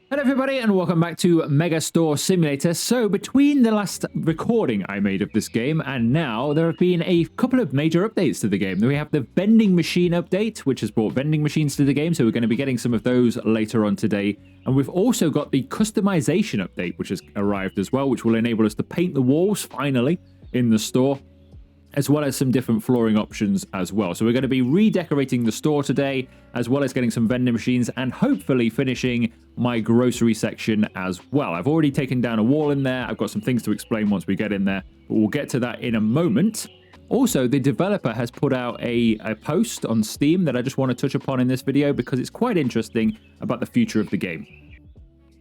Hello everybody and welcome back to Megastore Simulator. So between the last recording I made of this game and now, there have been a couple of major updates to the game. We have the vending machine update, which has brought vending machines to the game, so we're going to be getting some of those later on today. And we've also got the customization update, which has arrived as well, which will enable us to paint the walls finally in the store, as well as some different flooring options as well. So we're going to be redecorating the store today, as well as getting some vending machines and hopefully finishing my grocery section as well. I've already taken down a wall in there. I've got some things to explain once we get in there, but we'll get to that in a moment. Also, the developer has put out a post on Steam that I just want to touch upon in this video because it's quite interesting about the future of the game.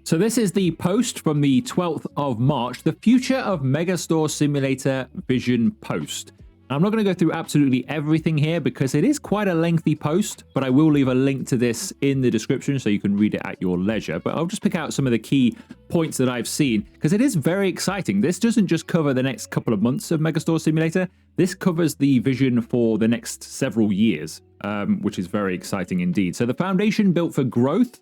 So this is the post from the 12th of March, the Future of Megastore Simulator Vision post. I'm not going to go through absolutely everything here because it is quite a lengthy post, but I will leave a link to this in the description so you can read it at your leisure. But I'll just pick out some of the key points that I've seen because it is very exciting. This doesn't just cover the next couple of months of Megastore Simulator. This covers the vision for the next several years, which is very exciting indeed. So the foundation built for growth.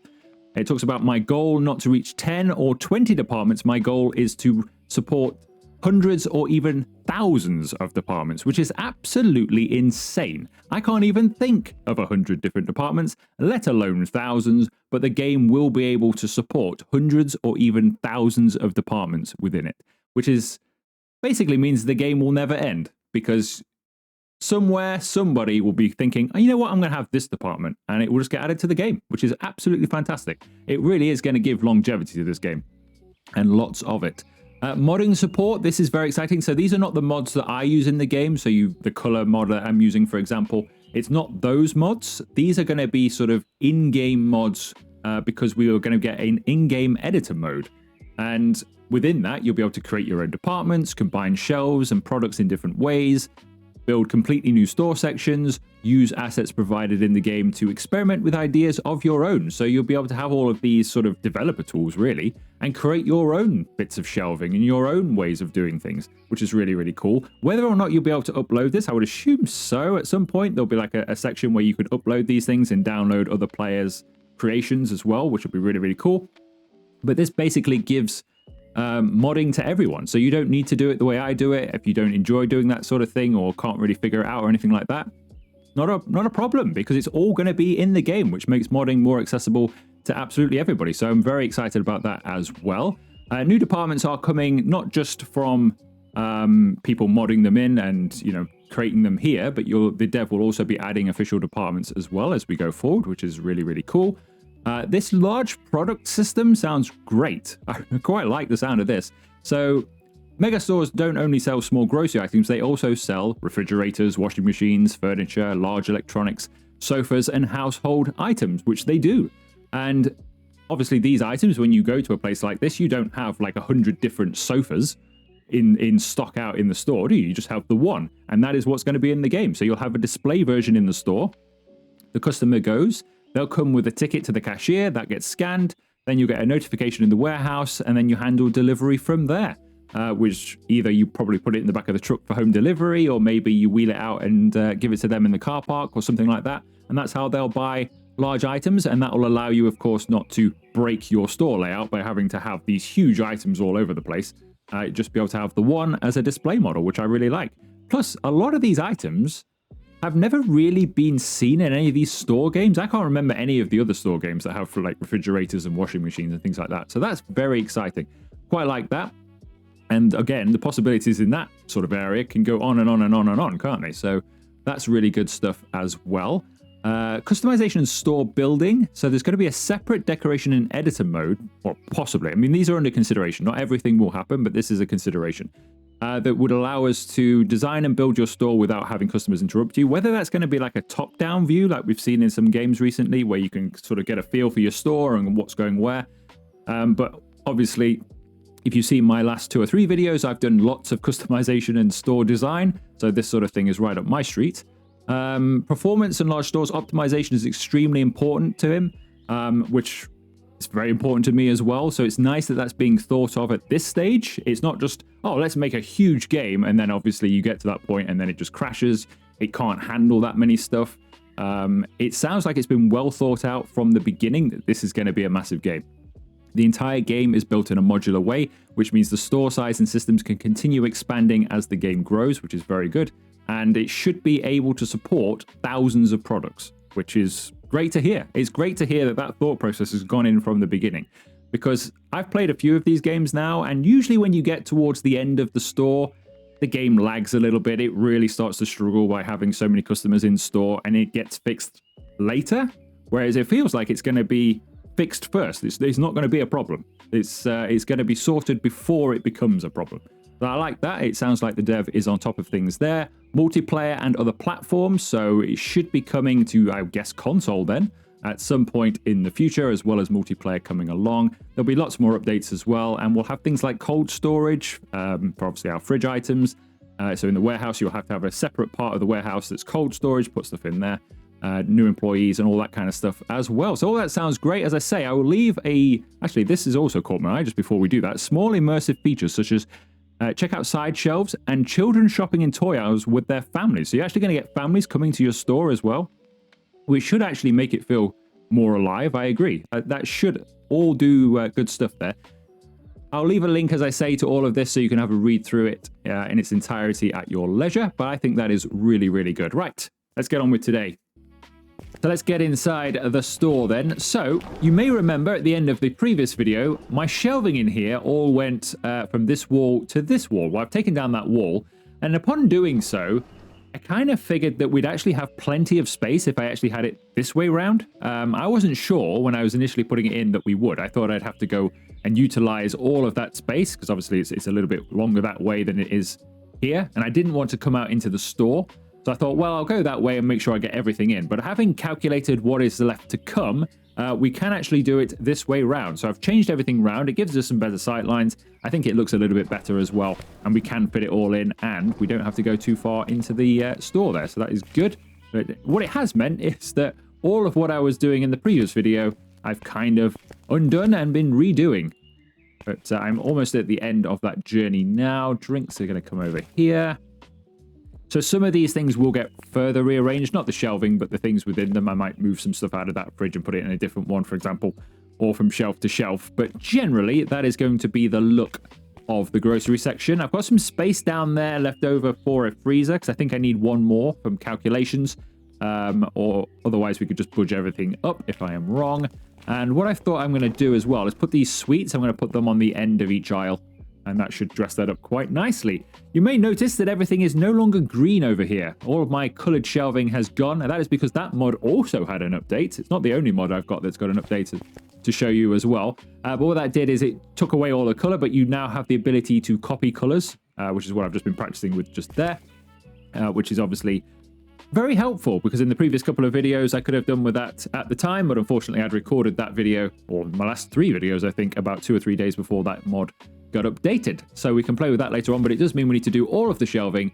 It talks about my goal not to reach 10 or 20 departments. My goal is to support hundreds or even thousands of departments, which is absolutely insane. I can't even think of 100 different departments, let alone thousands, but the game will be able to support hundreds or even thousands of departments within it, which is basically means the game will never end because somewhere somebody will be thinking, oh, you know what, I'm going to have this department, and it will just get added to the game, which is absolutely fantastic. It really is going to give longevity to this game and lots of it. Modding support, this is very exciting. So these are not the mods that I use in the game. So the color mod that I'm using, for example, it's not those mods. These are going to be sort of in-game mods because we are going to get an in-game editor mode. And within that, you'll be able to create your own departments, combine shelves and products in different ways, build completely new store sections, use assets provided in the game to experiment with ideas of your own. So you'll be able to have all of these sort of developer tools, really, and create your own bits of shelving and your own ways of doing things, which is really, really cool. Whether or not you'll be able to upload this, I would assume so. At some point, there'll be like a section where you could upload these things and download other players' creations as well, which would be really, really cool. But this basically gives modding to everyone. So you don't need to do it the way I do it. If you don't enjoy doing that sort of thing or can't really figure it out or anything like that, not a problem because it's all going to be in the game, which makes modding more accessible to absolutely everybody. So I'm very excited about that as well. New departments are coming not just from people modding them in and, you know, creating them here, but the dev will also be adding official departments as well as we go forward, which is really, really cool. This large product system sounds great. I quite like the sound of this. So Megastores don't only sell small grocery items, they also sell refrigerators, washing machines, furniture, large electronics, sofas, and household items, which they do. And obviously these items, when you go to a place like this, you don't have like 100 different sofas in stock out in the store, do you? You just have the one. And that is what's going to be in the game. So you'll have a display version in the store. The customer goes, they'll come with a ticket to the cashier, that gets scanned, then you get a notification in the warehouse, and then you handle delivery from there, which either you probably put it in the back of the truck for home delivery, or maybe you wheel it out and give it to them in the car park or something like that. And that's how they'll buy large items, and that will allow you, of course, not to break your store layout by having to have these huge items all over the place. Just be able to have the one as a display model, which I really like. Plus, a lot of these items have never really been seen in any of these store games. I can't remember any of the other store games that have for like refrigerators and washing machines and things like that. So that's very exciting. Quite like that. And again, the possibilities in that sort of area can go on and on and on and on, can't they? So that's really good stuff as well. Customization and store building. So there's going to be a separate decoration and editor mode, or possibly. I mean, these are under consideration. Not everything will happen, but this is a consideration. That would allow us to design and build your store without having customers interrupt you. Whether that's going to be like a top-down view, like we've seen in some games recently, where you can sort of get a feel for your store and what's going where. But obviously, if you've seen my last 2 or 3 videos, I've done lots of customization and store design. So this sort of thing is right up my street. Performance and large stores optimization is extremely important to him, which is very important to me as well. So it's nice that that's being thought of at this stage. It's not just, oh, let's make a huge game, and then obviously you get to that point and then it just crashes. It can't handle that many stuff. It sounds like it's been well thought out from the beginning that this is going to be a massive game. The entire game is built in a modular way, which means the store size and systems can continue expanding as the game grows, which is very good. And it should be able to support thousands of products, which is great to hear. It's great to hear that that thought process has gone in from the beginning, because I've played a few of these games now, and usually when you get towards the end of the store, the game lags a little bit. It really starts to struggle by having so many customers in store, and it gets fixed later, whereas it feels like it's going to be fixed first. It's not going to be a problem. It's going to be sorted before it becomes a problem. But I like that. It sounds like the dev is on top of things there. Multiplayer and other platforms, so it should be coming to, I guess, console then at some point in the future, as well as multiplayer coming along. There'll be lots more updates as well, and we'll have things like cold storage for obviously our fridge items. So in the warehouse, you'll have to have a separate part of the warehouse that's cold storage, put stuff in there. New employees and all that kind of stuff as well. So all that sounds great. As I say, I will leave actually, this has also caught my eye just before we do that. Small immersive features such as check out side shelves and children shopping in toy aisles with their families. So you're actually going to get families coming to your store as well, which should actually make it feel more alive. I agree. That should all do good stuff there. I'll leave a link, as I say, to all of this so you can have a read through it in its entirety at your leisure. But I think that is really, really good. Right, let's get on with today. So let's get inside the store then. So you may remember at the end of the previous video, my shelving in here all went from this wall to this wall. Well, I've taken down that wall, and upon doing so, I kind of figured that we'd actually have plenty of space if I actually had it this way around. I wasn't sure when I was initially putting it in that we would. I thought I'd have to go and utilize all of that space, because obviously it's a little bit longer that way than it is here, and I didn't want to come out into the store. So I thought, well, I'll go that way and make sure I get everything in. But having calculated what is left to come, we can actually do it this way round. So I've changed everything round. It gives us some better sight lines. I think it looks a little bit better as well. And we can fit it all in, and we don't have to go too far into the store there. So that is good. But what it has meant is that all of what I was doing in the previous video, I've kind of undone and been redoing. But I'm almost at the end of that journey now. Drinks are going to come over here. So some of these things will get further rearranged, not the shelving, but the things within them. I might move some stuff out of that fridge and put it in a different one, for example, or from shelf to shelf. But generally, that is going to be the look of the grocery section. I've got some space down there left over for a freezer, because I think I need one more from calculations, or otherwise we could just budge everything up if I am wrong. And what I thought I'm going to do as well is put these sweets, I'm going to put them on the end of each aisle, and that should dress that up quite nicely. You may notice that everything is no longer green over here. All of my colored shelving has gone, and that is because that mod also had an update. It's not the only mod I've got that's got an update to show you as well. But what that did is it took away all the color, but you now have the ability to copy colors, which is what I've just been practicing with just there, which is obviously very helpful, because in the previous couple of videos I could have done with that at the time, but unfortunately I'd recorded that video, or my last 3 videos I think, about 2 or 3 days before that mod got updated. So we can play with that later on, but it does mean we need to do all of the shelving,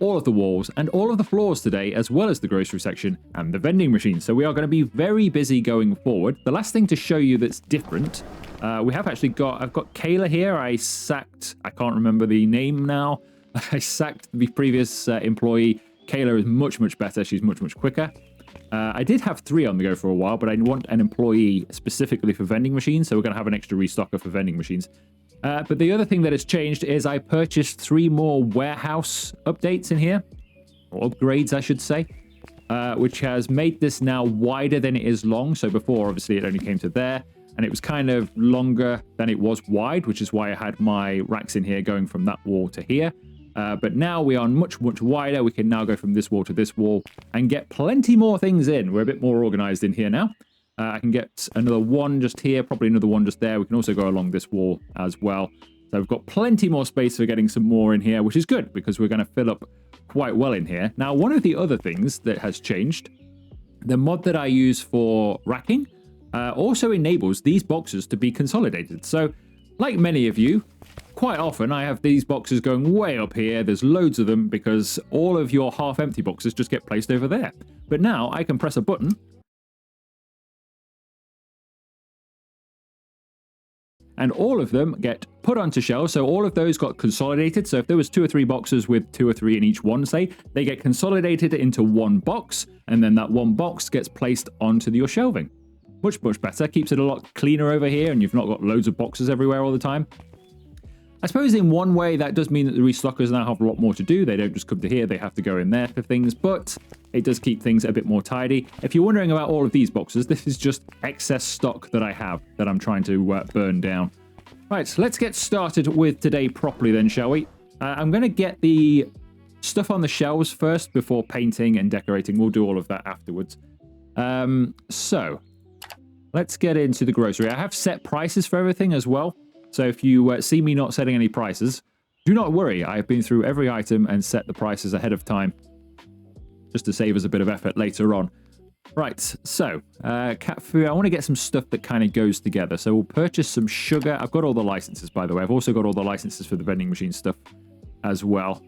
all of the walls, and all of the floors today, as well as the grocery section and the vending machine. So we are going to be very busy going forward. The last thing to show you that's different, I've got Kayla here. I can't remember the name now. I sacked the previous employee. Kayla is much, much better. She's much, much quicker. I did have 3 on the go for a while, but I want an employee specifically for vending machines, so we're going to have an extra restocker for vending machines. But the other thing that has changed is I purchased 3 more warehouse updates in here, or upgrades, I should say, which has made this now wider than it is long. So before, obviously, it only came to there, and it was kind of longer than it was wide, which is why I had my racks in here going from that wall to here. But now we are much, much wider. We can now go from this wall to this wall and get plenty more things in. We're a bit more organized in here now. I can get another one just here, probably another one just there. We can also go along this wall as well. So we've got plenty more space for getting some more in here, which is good because we're going to fill up quite well in here. Now, one of the other things that has changed, the mod that I use for racking also enables these boxes to be consolidated. So like many of you, quite often I have these boxes going way up here. There's loads of them because all of your half-empty boxes just get placed over there. But now I can press a button and all of them get put onto shelves. So all of those got consolidated. So if there was 2 or 3 boxes with 2 or 3 in each one, say, they get consolidated into one box, and then that one box gets placed onto your shelving, Much, much better. Keeps it a lot cleaner over here, and you've not got loads of boxes everywhere all the time. I suppose in one way that does mean that the restockers now have a lot more to do. They don't just come to here, they have to go in there for things, but it does keep things a bit more tidy. If you're wondering about all of these boxes, this is just excess stock that I have that I'm trying to burn down. Right, so let's get started with today properly then, shall we? I'm going to get the stuff on the shelves first before painting and decorating. We'll do all of that afterwards. So let's get into the grocery. I have set prices for everything as well. So if you see me not setting any prices, do not worry. I have been through every item and set the prices ahead of time just to save us a bit of effort later on. Right, so cat food. I want to get some stuff that kind of goes together. So we'll purchase some sugar. I've got all the licenses, by the way. I've also got all the licenses for the vending machine stuff as well.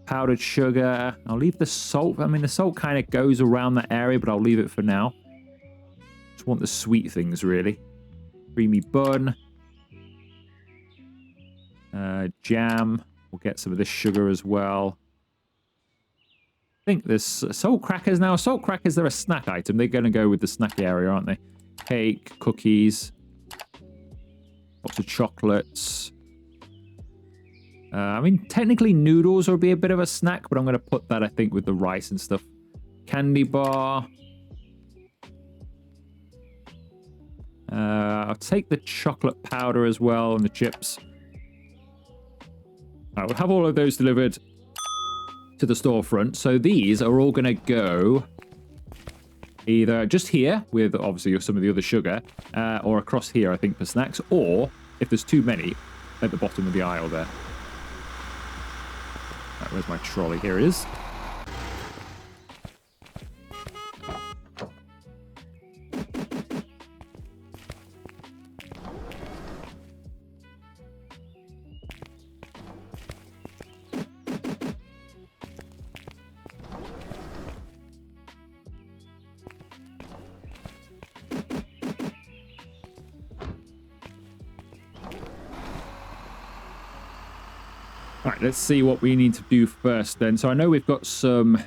Powdered sugar. I'll leave the salt. I mean, the salt kind of goes around that area, but I'll leave it for now. Just want the sweet things, really. Creamy bun. Jam. We'll get some of this sugar as well. I think there's salt crackers now. Salt crackers, they're a snack item. They're going to go with the snack area, aren't they? Cake, cookies, lots of chocolates. I mean, technically noodles will be a bit of a snack, but I'm going to put that, I think, with the rice and stuff. Candy bar. I'll take the chocolate powder as well and the chips. All right, we'll have all of those delivered to the storefront. So these are all going to go either just here with obviously some of the other sugar or across here, I think, for snacks, or if there's too many, at the bottom of the aisle there. Right, where's my trolley? Here it is. Right, let's see what we need to do first then. So I know we've got some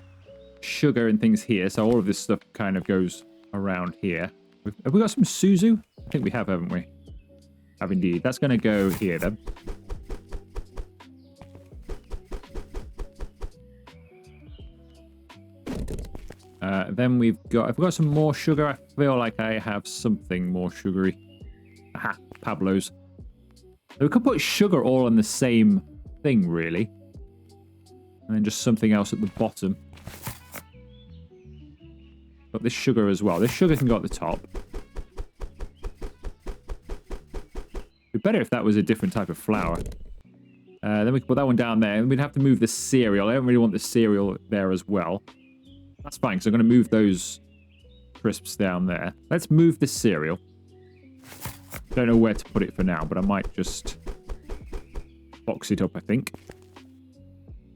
sugar and things here, so all of this stuff kind of goes around here. Have we got some Suzu? I think we have, haven't we? Have indeed. That's going to go here then. Then we've got some more sugar. I feel like I have something more sugary. Aha, Pablo's. So we could put sugar all on the same thing, really, and then just something else at the bottom. Got this sugar as well. This sugar can go at the top. It'd be better if that was a different type of flour. Then we can put that one down there, and we'd have to move the cereal. I don't really want the cereal there as well. That's fine, because I'm going to move those crisps down there. Let's move the cereal. Don't know where to put it for now, but I might just box it up, I think.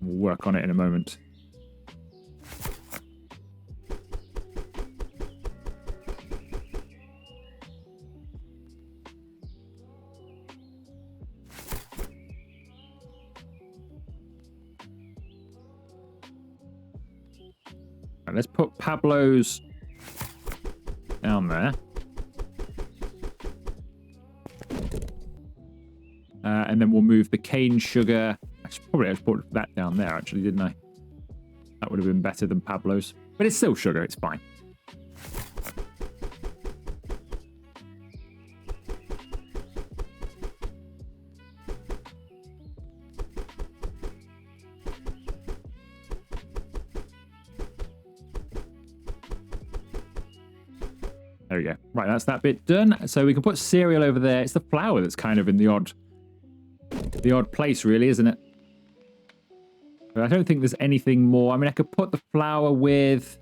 We'll work on it in a moment. Right, let's put Pablo's down there. And then we'll move the cane sugar. I should probably put that down there, actually, didn't I? That would have been better than Pablo's. But it's still sugar, it's fine. There we go. Right, that's that bit done. So we can put cereal over there. It's the flour that's kind of in the odd place, really, isn't it? But I don't think there's anything more. I mean, I could put the flour with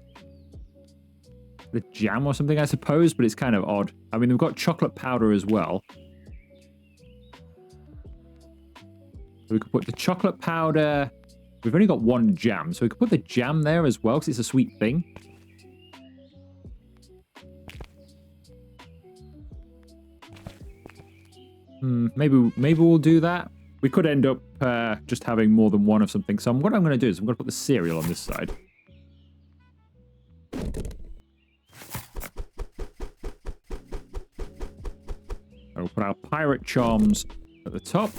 the jam or something, I suppose, but it's kind of odd. I mean, we've got chocolate powder as well. So we could put the chocolate powder. We've only got one jam, so we could put the jam there as well, because it's a sweet thing. Maybe we'll do that. We could end up just having more than one of something. So what I'm going to do is I'm going to put the cereal on this side. we'll put our pirate charms at the top.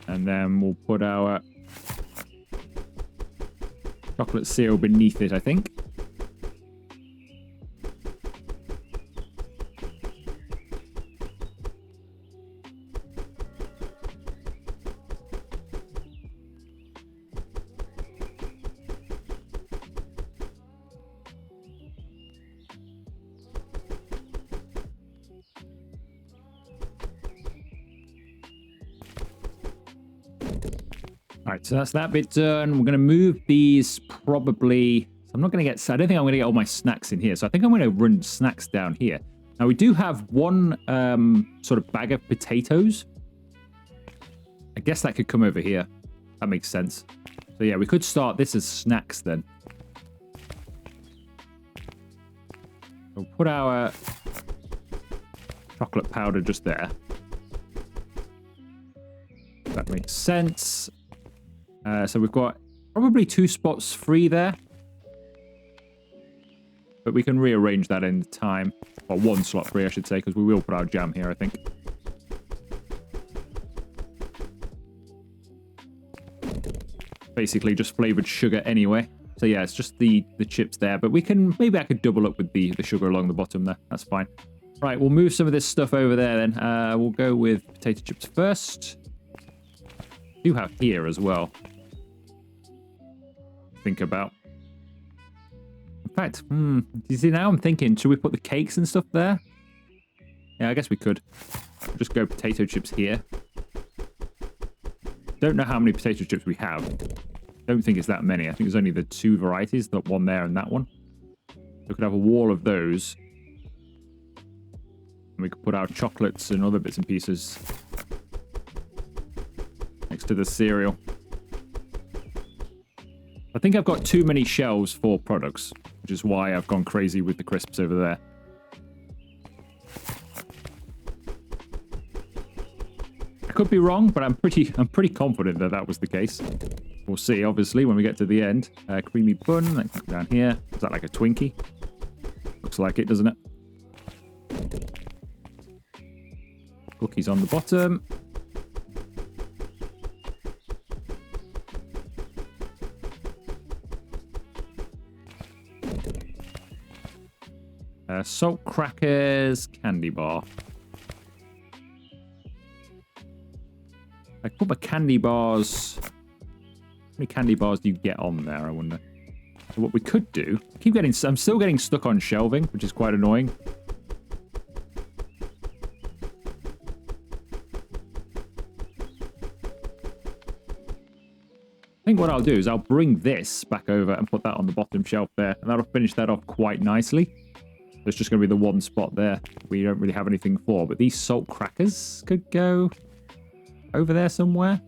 And then we'll put our chocolate cereal beneath it, I think. Alright, so that's that bit done. We're going to move these probably... I'm not going to get... I don't think I'm going to get all my snacks in here. So I think I'm going to run snacks down here. Now, we do have one sort of bag of potatoes. I guess that could come over here. That makes sense. So yeah, we could start this as snacks then. We'll put our chocolate powder just there. That makes sense. So we've got probably 2 spots free there. But we can rearrange that in time. Or 1 slot free, I should say, because we will put our jam here, I think. Basically just flavored sugar anyway. So yeah, it's just the chips there. But we can... Maybe I could double up with the sugar along the bottom there. That's fine. Right, we'll move some of this stuff over there then. We'll go with potato chips first. We do have here as well. Think about. In fact, you see, now I'm thinking, should we put the cakes and stuff there? Yeah, I guess we could. Just go potato chips here. Don't know how many potato chips we have. Don't think it's that many. I think there's only the 2 varieties, that one there and that one. We could have a wall of those. And we could put our chocolates and other bits and pieces next to the cereal. I think I've got too many shelves for products, which is why I've gone crazy with the crisps over there. I could be wrong, but I'm pretty confident that that was the case. We'll see, obviously, when we get to the end. Creamy bun, that can go down here. Is that like a Twinkie? Looks like it, doesn't it? Cookies on the bottom. Salt crackers, candy bar. I put my candy bars. How many candy bars do you get on there, I wonder? So what we could do, I'm still getting stuck on shelving, which is quite annoying. I think what I'll do is I'll bring this back over and put that on the bottom shelf there, and that'll finish that off quite nicely. There's just going to be the one spot there we don't really have anything for. But these salt crackers could go over there somewhere.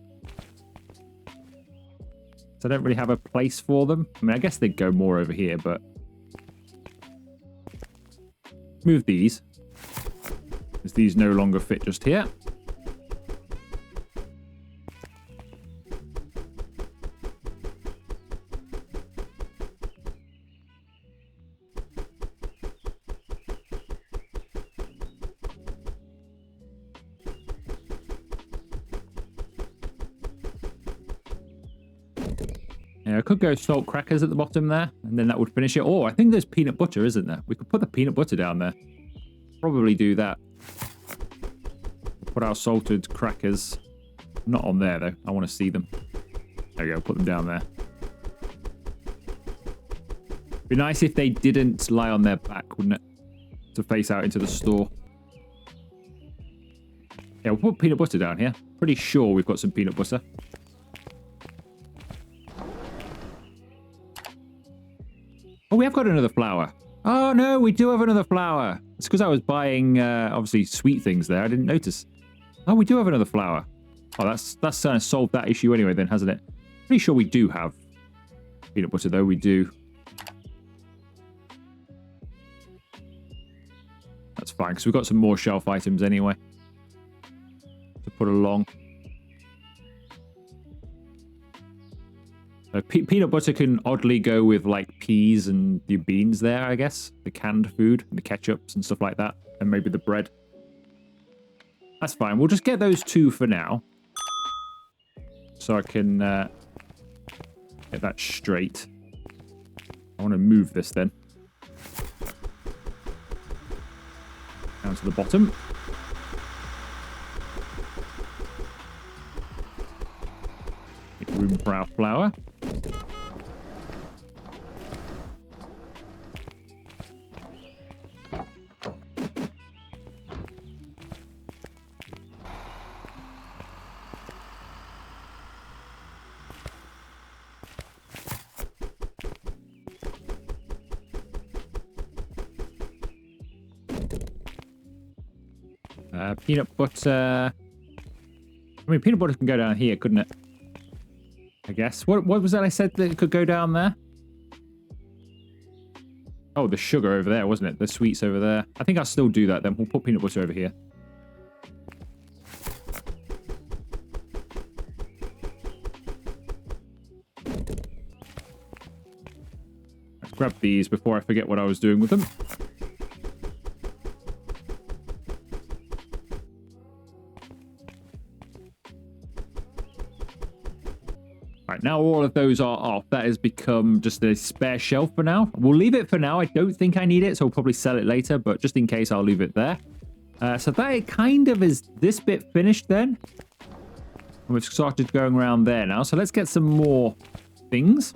So I don't really have a place for them. I mean, I guess they'd go more over here, but... Move these. Because these no longer fit just here. Yeah, I could go salt crackers at the bottom there, and then that would finish it. Oh, I think there's peanut butter, isn't there? We could put the peanut butter down there. Probably do that. Put our salted crackers. Not on there, though. I want to see them. There we go, put them down there. Be nice if they didn't lie on their back, wouldn't it? To face out into the store. Yeah, we'll put peanut butter down here. Pretty sure we've got some peanut butter. Oh, we have got another flower. Oh, no, we do have another flower. It's because I was buying, obviously, sweet things there. I didn't notice. Oh, we do have another flower. Oh, that's kind of solved that issue anyway then, hasn't it? Pretty sure we do have peanut butter, though. We do. That's fine, because we've got some more shelf items anyway to put along. Peanut butter can oddly go with, like, peas and the beans there, I guess. The canned food, and the ketchups and stuff like that. And maybe the bread. That's fine. We'll just get those 2 for now. So I can get that straight. I want to move this then. Down to the bottom. Make room for our flour. Peanut butter. I mean, peanut butter can go down here, couldn't it? I guess. What was that I said that it could go down there? Oh, the sugar over there, wasn't it? The sweets over there. I think I'll still do that then. We'll put peanut butter over here. Let's grab these before I forget what I was doing with them. Right, now all of those are off. That has become just a spare shelf for now. We'll leave it for now. I don't think I need it, so we'll probably sell it later, but just in case, I'll leave it there. So that kind of is this bit finished then. And we've started going around there now. So let's get some more things.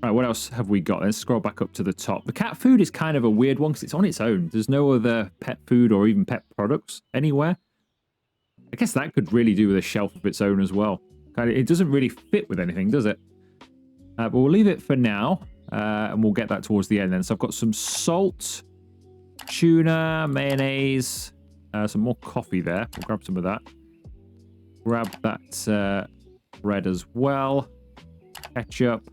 All right, what else have we got? Let's scroll back up to the top. The cat food is kind of a weird one because it's on its own. There's no other pet food or even pet products anywhere. I guess that could really do with a shelf of its own as well. It doesn't really fit with anything, does it? But we'll leave it for now, and we'll get that towards the end then. So I've got some salt, tuna, mayonnaise, some more coffee there. We'll grab some of that. Grab that bread as well. Ketchup.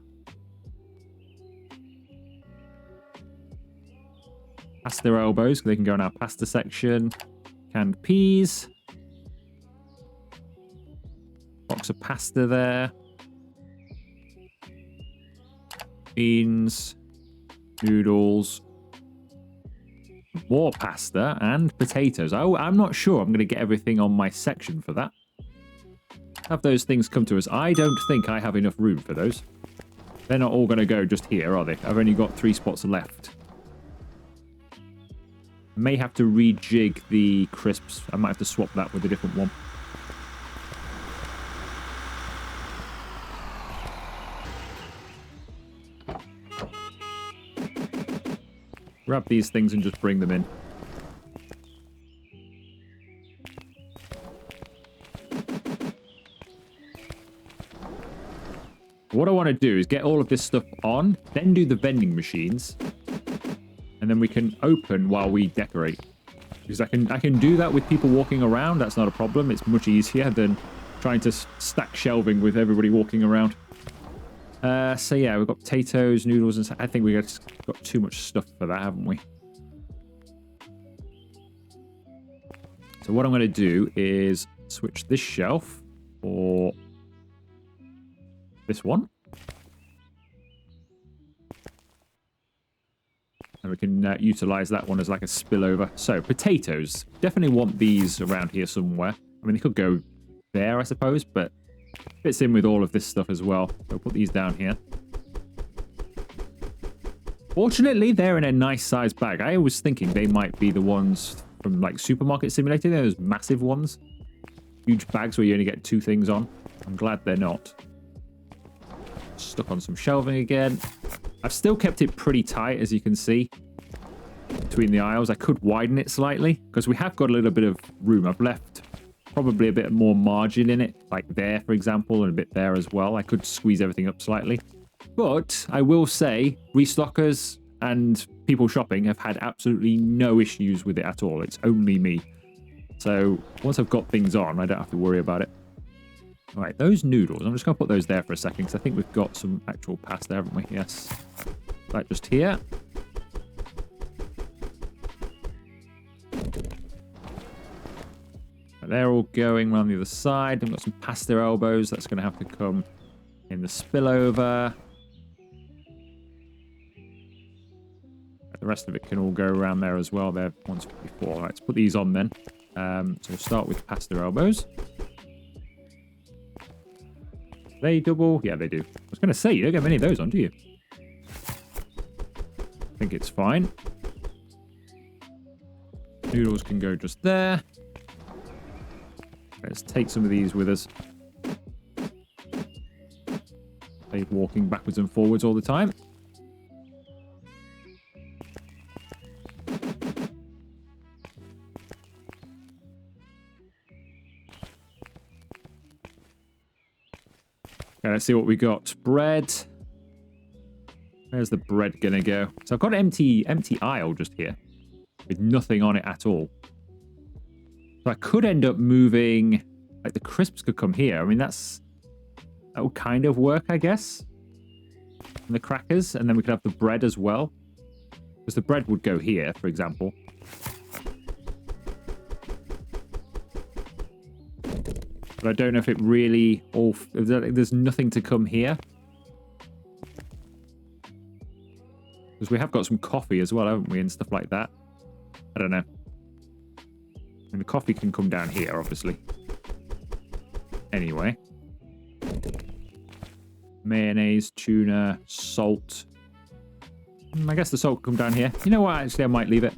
Pasta elbows, they can go in our pasta section. Canned peas. Box of pasta there. Beans. Noodles. More pasta and potatoes. Oh, I'm not sure I'm going to get everything on my section for that. Have those things come to us. I don't think I have enough room for those. They're not all going to go just here, are they? I've only got 3 spots left. May have to rejig the crisps. I might have to swap that with a different one. Grab these things and just bring them in. What I want to do is get all of this stuff on, then do the vending machines, and then we can open while we decorate. Because I can do that with people walking around. That's not a problem. It's much easier than trying to stack shelving with everybody walking around. So yeah, we've got potatoes, noodles, and I think we got too much stuff for that, haven't we? So what I'm going to do is switch this shelf for this one. And we can utilize that one as like a spillover. So potatoes, definitely want these around here somewhere. I mean, they could go there, I suppose, but fits in with all of this stuff as well. So we'll put these down here. Fortunately, they're in a nice sized bag. I was thinking they might be the ones from like Supermarket Simulator. They're those massive ones. Huge bags where you only get 2 things on. I'm glad they're not. Stuck on some shelving again. I've still kept it pretty tight, as you can see, between the aisles. I could widen it slightly because we have got a little bit of room. I've left probably a bit more margin in it, like there, for example, and a bit there as well. I could squeeze everything up slightly. But I will say, restockers and people shopping have had absolutely no issues with it at all. It's only me. So once I've got things on, I don't have to worry about it. All right, those noodles, I'm just going to put those there for a second because I think we've got some actual pasta, haven't we? Yes. Right, just here. They're all going around the other side. I've got some pasta elbows. That's going to have to come In the spillover. The rest of it can all go around there as well. There, 154. Right, let's put these on then. So we'll start with pasta elbows. They double? Yeah, they do. I was going to say, you don't get many of those on, do you? I think it's fine. Noodles can go just there. Let's take some of these with us. They're walking backwards and forwards all the time. Okay, let's see what we got. Bread. Where's the bread gonna go? So I've got an empty aisle just here with nothing on it at all. So I could end up moving, like the crisps could come here. I mean, that would kind of work, I guess. And the crackers, and then we could have the bread as well. Because the bread would go here, for example. But I don't know if it really all... There's nothing to come here. Because we have got some coffee as well, haven't we? And stuff like that. I don't know. And the coffee can come down here, obviously. Anyway. Mayonnaise, tuna, salt. I guess the salt can come down here. You know what? Actually, I might leave it.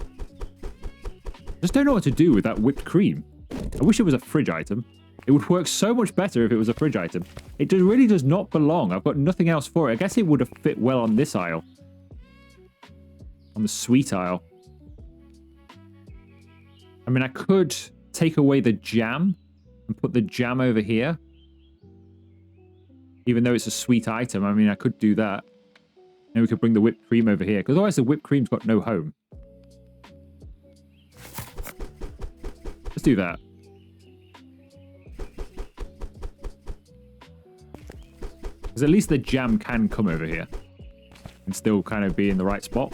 Just don't know what to do with that whipped cream. I wish it was a fridge item. It would work so much better if it was a fridge item. It really does not belong. I've got nothing else for it. I guess it would have fit well on this aisle. On the sweet aisle. I mean, I could take away the jam and put the jam over here. Even though it's a sweet item, I mean, I could do that. Then we could bring the whipped cream over here, because otherwise the whipped cream's got no home. Let's do that. Because at least the jam can come over here and still kind of be in the right spot.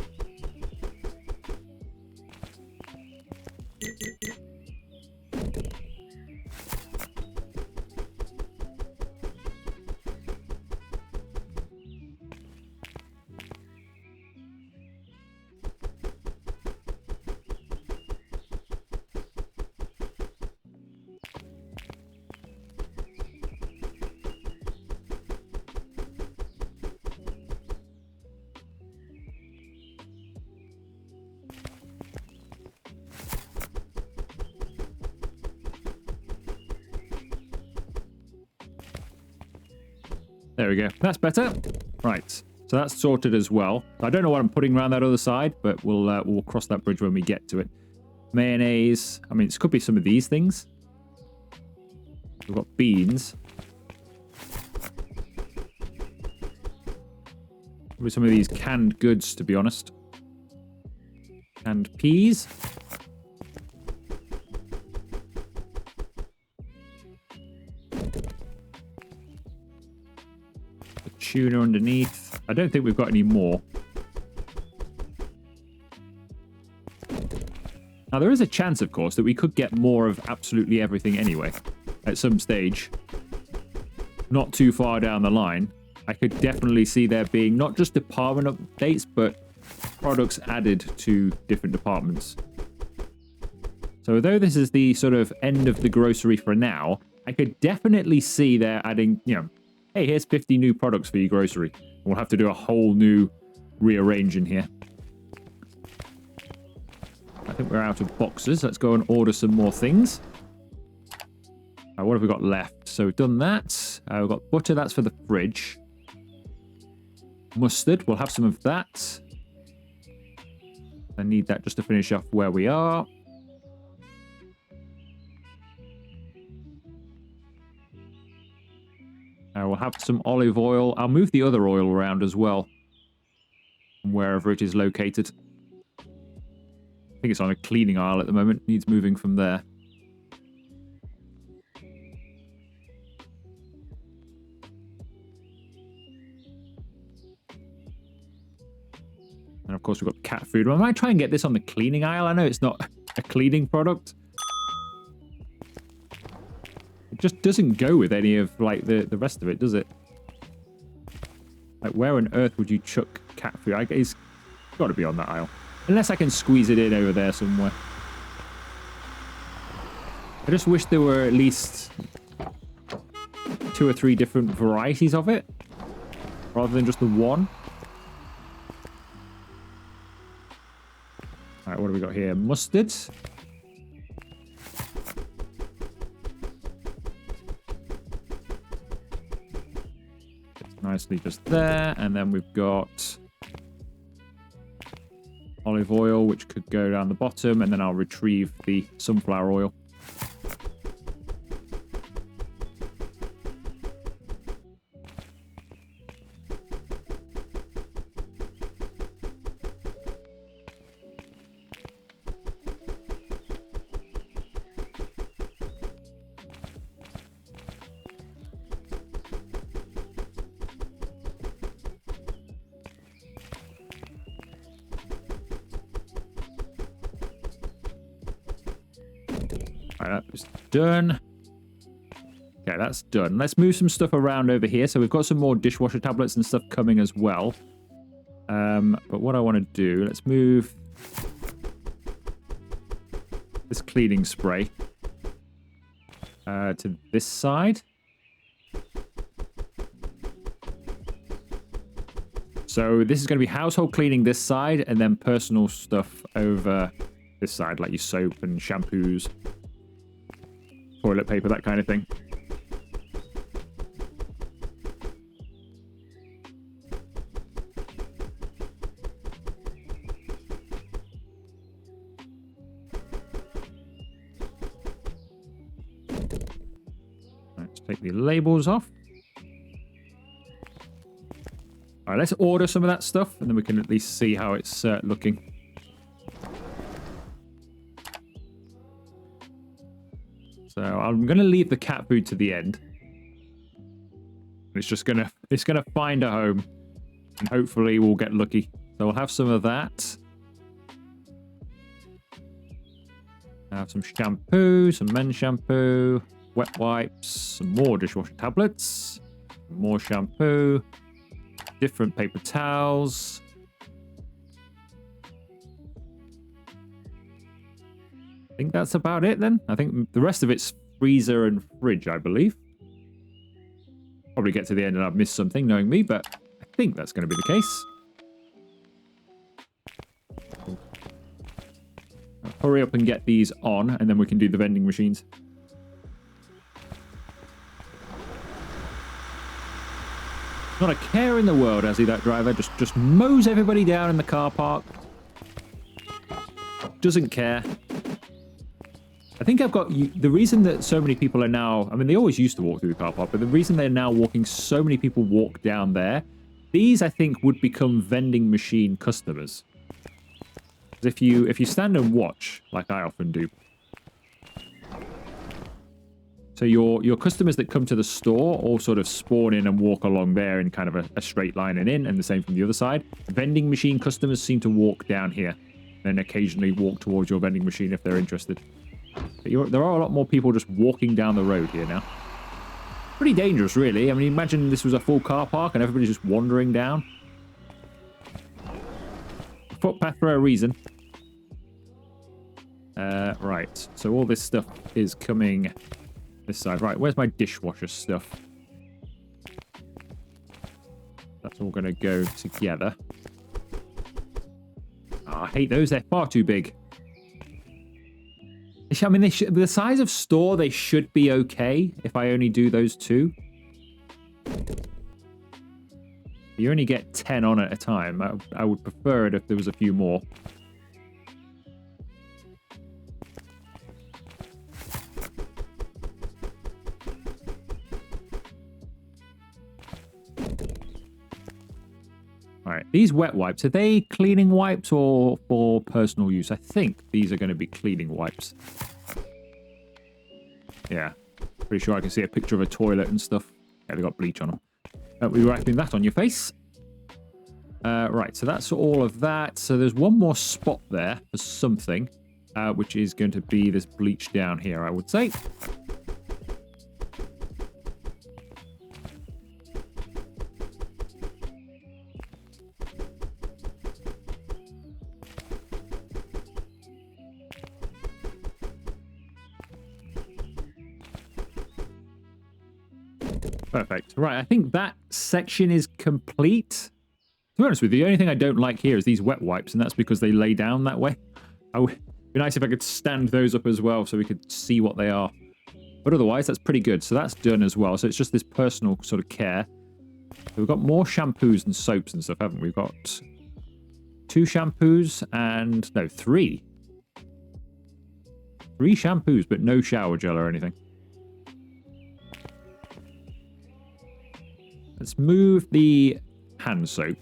There we go. That's better. Right. So that's sorted as well. I don't know what I'm putting around that other side, but we'll cross that bridge when we get to it. Mayonnaise. I mean, this could be some of these things. We've got beans. Could be some of these canned goods, to be honest. Canned peas. Tuna underneath. I don't think we've got any more. Now, there is a chance, of course, that we could get more of absolutely everything anyway. At some stage. Not too far down the line. I could definitely see there being not just department updates, but products added to different departments. So although this is the sort of end of the grocery for now, I could definitely see they're adding, you know, hey, here's 50 new products for your grocery. We'll have to do a whole new rearranging here. I think we're out of boxes. Let's go and order some more things. What have we got left? So we've done that. We've got butter. That's for the fridge. Mustard. We'll have some of that. I need that just to finish off where we are. We'll have some olive oil. I'll move the other oil around as well. Wherever it is located. I think it's on a cleaning aisle at the moment. Needs moving from there. And of course we've got cat food. I might try and get this on the cleaning aisle. I know it's not a cleaning product. It just doesn't go with any of like the rest of it, does it? Like, where on earth would you chuck cat food? It's got to be on that aisle. Unless I can squeeze it in over there somewhere. I just wish there were at least 2 or 3 different varieties of it, rather than just the one. All right, what do we got here? Mustard. Nicely just there, and then we've got olive oil, which could go down the bottom, and then I'll retrieve the sunflower oil. Alright, that was done. Okay, that's done. Let's move some stuff around over here. So we've got some more dishwasher tablets and stuff coming as well. But what I want to do, let's move this cleaning spray to this side. So this is going to be household cleaning this side, and then personal stuff over this side, like your soap and shampoos, toilet paper, that kind of thing. Let's take the labels off. All right, let's order some of that stuff, and then we can at least see how it's looking. So I'm going to leave the cat food to the end. It's just gonna find a home, and hopefully we'll get lucky. So we'll have some of that. I have some shampoo, some men's shampoo, wet wipes, some more dishwasher tablets, more shampoo, different paper towels. I think that's about it then. I think the rest of it's freezer and fridge, I believe. Probably get to the end and I've missed something, knowing me, but I think that's going to be the case. I'll hurry up and get these on, and then we can do the vending machines. Not a care in the world, has he, that driver? Just mows everybody down in the car park. Doesn't care. I think I've got... The reason that so many people are now... I mean, they always used to walk through the car park, but the reason they're now walking... So many people walk down there. These, I think, would become vending machine customers. If you stand and watch, like I often do... So your customers that come to the store all sort of spawn in and walk along there in kind of a straight line and in, and the same from the other side. Vending machine customers seem to walk down here and occasionally walk towards your vending machine if they're interested. But there are a lot more people just walking down the road here now. Pretty dangerous, really. I mean, imagine this was a full car park and everybody's just wandering down. Footpath for a reason. Right, so all this stuff is coming... this side. Right, where's my dishwasher stuff? That's all going to go together. Oh, I hate those. They're far too big. I mean, the size of store, they should be okay if I only do those 2. You only get 10 on at a time. I would prefer it if there was a few more. Alright, these wet wipes, are they cleaning wipes or for personal use? I think these are going to be cleaning wipes. Yeah, pretty sure I can see a picture of a toilet and stuff. Yeah, they got bleach on them. Don't be wiping that on your face. Right, so that's all of that. So there's one more spot there for something, which is going to be this bleach down here, I would say. Perfect. Right, I think that section is complete. To be honest with you, the only thing I don't like here is these wet wipes, and that's because they lay down that way. It would be nice if I could stand those up as well so we could see what they are. But otherwise, that's pretty good. So that's done as well. So it's just this personal sort of care. So we've got more shampoos and soaps and stuff, haven't we? We've got 2 shampoos and... no, 3. 3 shampoos, but no shower gel or anything. Let's move the hand soap.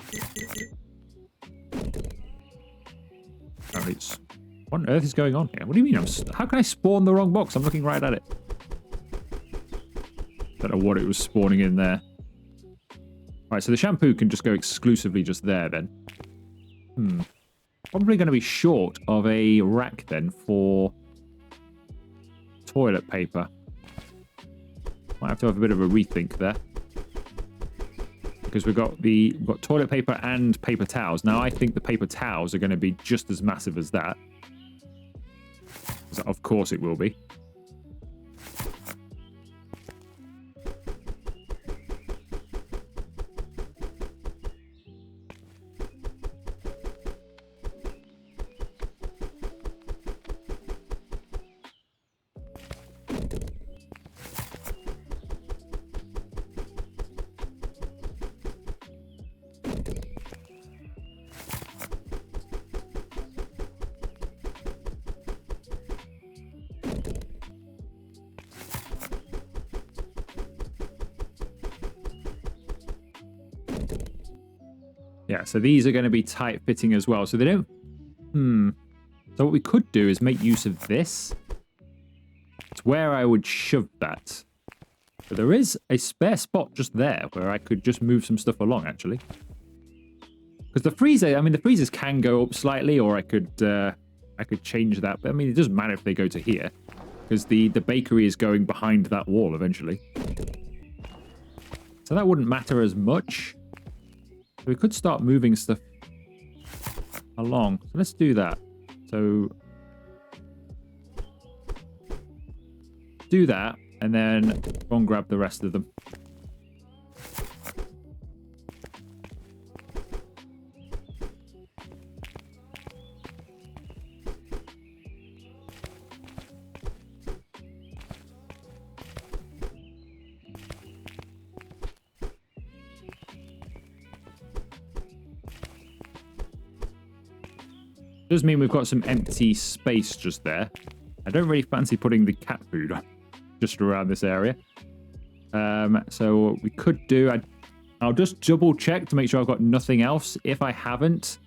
What on earth is going on here? What do you mean? How can I spawn the wrong box? I'm looking right at it. Don't know what it was spawning in there. Right, so the shampoo can just go exclusively just there then. Probably going to be short of a rack then for toilet paper. Might have to have a bit of a rethink there. Because we've got toilet paper and paper towels. Now, I think the paper towels are going to be just as massive as that. So of course it will be. Yeah, so these are going to be tight fitting as well. So they don't... So what we could do is make use of this. It's where I would shove that. But there is a spare spot just there where I could just move some stuff along, actually. Because the freezer, I mean, the freezers can go up slightly, or I could change that. But I mean, it doesn't matter if they go to here. Because the bakery is going behind that wall eventually. So that wouldn't matter as much. We could start moving stuff along. So let's do that. So do that, and then go and grab the rest of them. Does mean we've got some empty space just there. I don't really fancy putting the cat food on just around this area. So what we could do, I'll just double check to make sure I've got nothing else. If I haven't,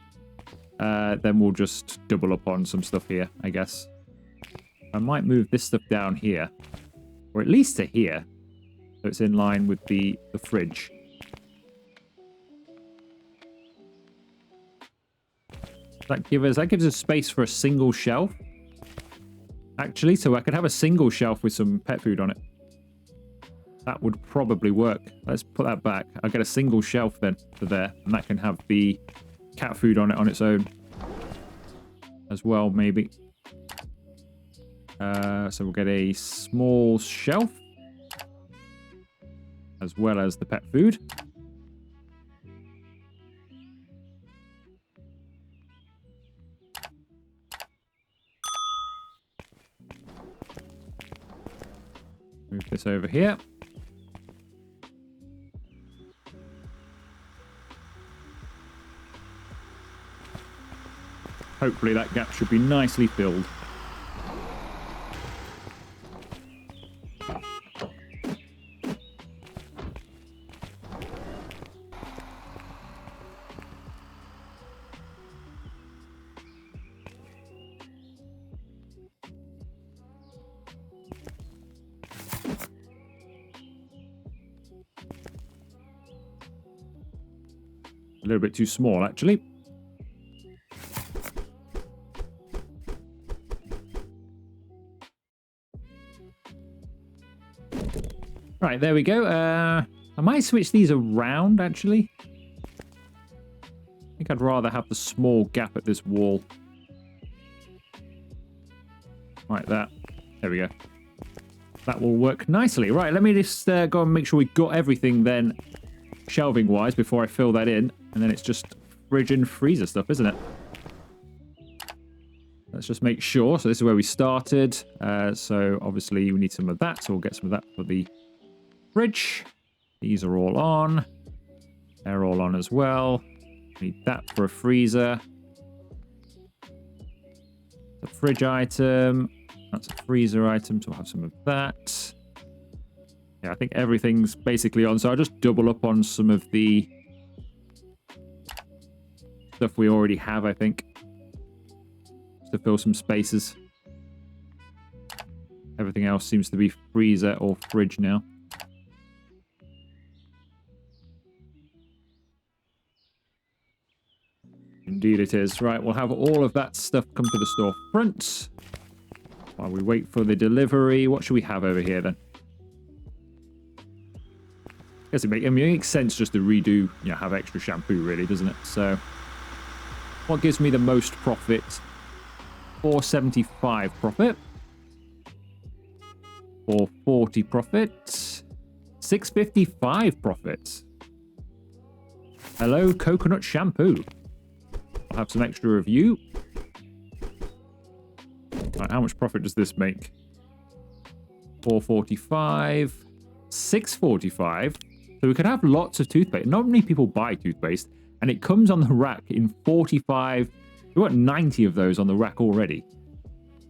then we'll just double up on some stuff here, I guess. I might move this stuff down here, or at least to here, so it's in line with the fridge. That gives us space for a single shelf. Actually, so I could have a single shelf with some pet food on it. That would probably work. Let's put that back. I'll get a single shelf then for there, and that can have the cat food on it on its own as well, maybe. So we'll get a small shelf as well as the pet food. Move this over here. Hopefully that gap should be nicely filled. A little bit too small, actually. Right, there we go. I might switch these around, actually. I think I'd rather have the small gap at this wall. Like that. There we go. That will work nicely. Right, let me just go and make sure we got everything then shelving-wise before I fill that in. And then it's just fridge and freezer stuff, isn't it? Let's just make sure. So this is where we started. So obviously we need some of that. So we'll get some of that for the fridge. These are all on. They're all on as well. Need that for a freezer. The fridge item. That's a freezer item, so we'll have some of that. Yeah, I think everything's basically on. So I'll just double up on some of the stuff we already have, I think. Just to fill some spaces. Everything else seems to be freezer or fridge now. Indeed it is. Right, we'll have all of that stuff come to the store front. While we wait for the delivery, what should we have over here then? I guess it makes sense just to redo, have extra shampoo really, doesn't it? So, what gives me the most profit? 475 profit. 440 profit. 655 profit. Hello, coconut shampoo. I'll have some extra review. Right, how much profit does this make? 445, 645. So we could have lots of toothpaste. Not many people buy toothpaste, and it comes on the rack in 45. We've got 90 of those on the rack already.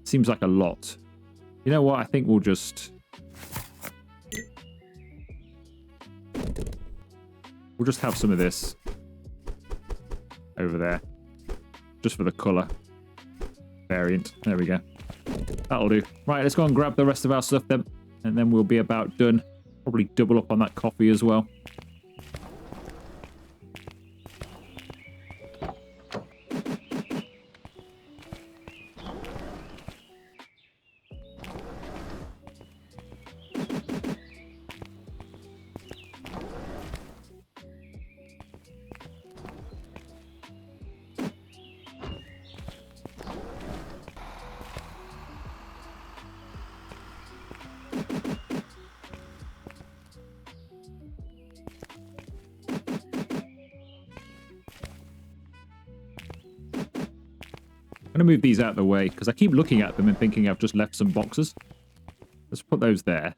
Seems like a lot. You know what? I think we'll just have some of this over there, just for the color variant. There we go. That'll do. Right, let's go and grab the rest of our stuff then, and then we'll be about done. Probably double up on that coffee as well. I'm going to move these out of the way because I keep looking at them and thinking I've just left some boxes. Let's put those there.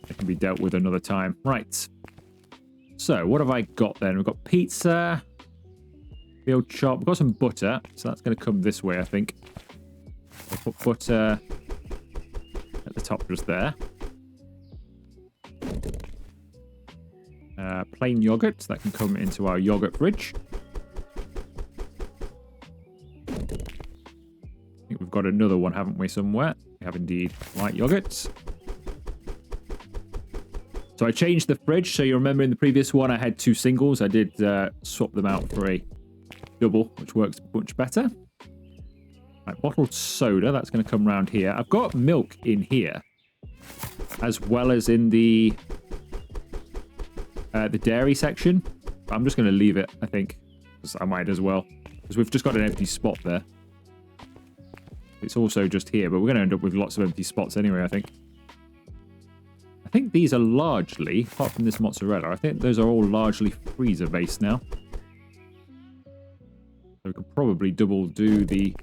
They can be dealt with another time. Right. So, what have I got then? We've got pizza, veal chop. We've got some butter, so that's going to come this way, I think. I'll put butter at the top just there. Plain yogurt, that can come into our yogurt fridge. I think we've got another one, haven't we, somewhere? We have indeed. White yogurt. So I changed the fridge. So you remember in the previous one I had two singles. I did swap them out for a double, which works much better. Right, bottled soda, that's going to come around here. I've got milk in here, as well as in the dairy section. I'm just going to leave it, I think, because I might as well, because we've just got an empty spot there. It's also just here, but we're going to end up with lots of empty spots anyway, I think. I think these are largely, apart from this mozzarella, I think those are all largely freezer based now. So we could probably double do the...